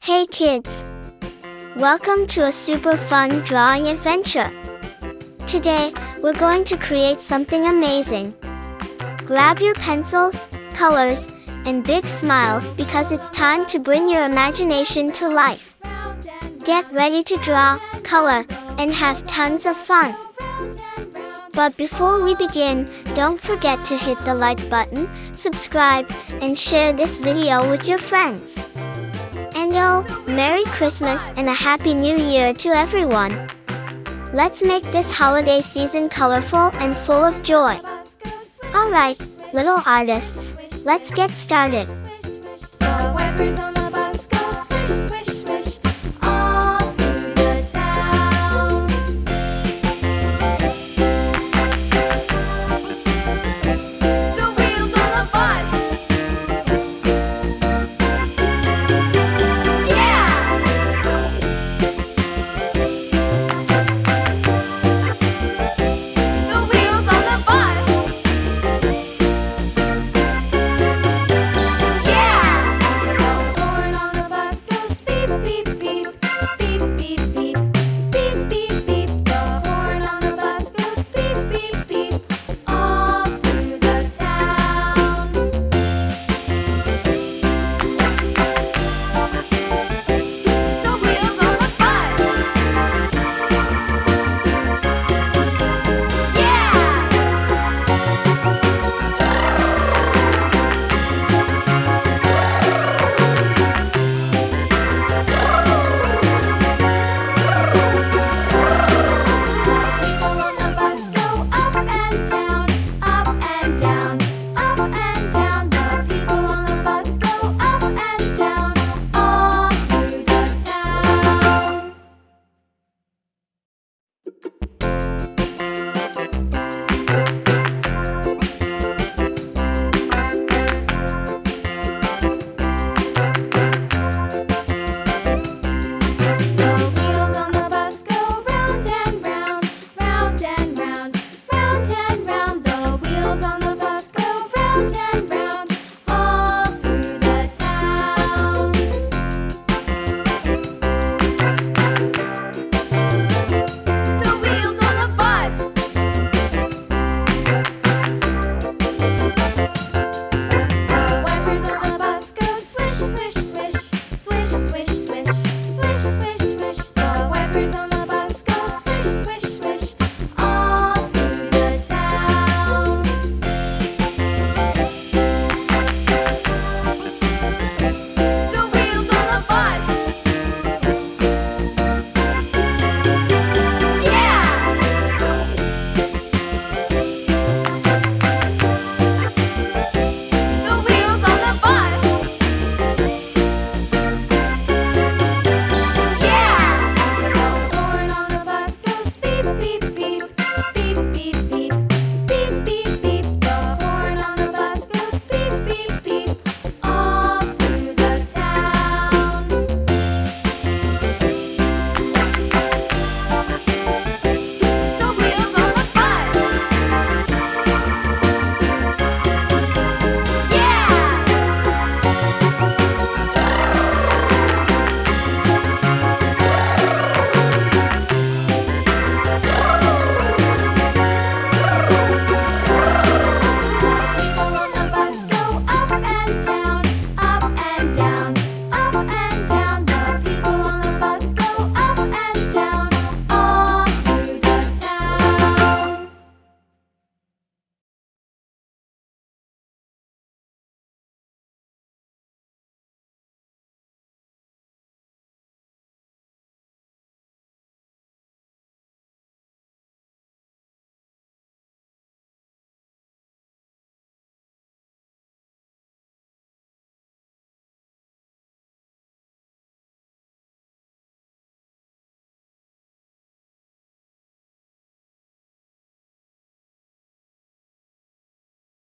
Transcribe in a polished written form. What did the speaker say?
Hey kids! Welcome to a super fun drawing adventure. Today, we're going to create something amazing. Grab your pencils, colors, and big smiles because it's time to bring your imagination to life. Get ready to draw, color, and have tons of fun. But before we begin, don't forget to hit the like button, subscribe, and share this video with your friends. And Merry Christmas and a Happy New Year to everyone! Let's make this holiday season colorful and full of joy. Alright, little artists, let's get started.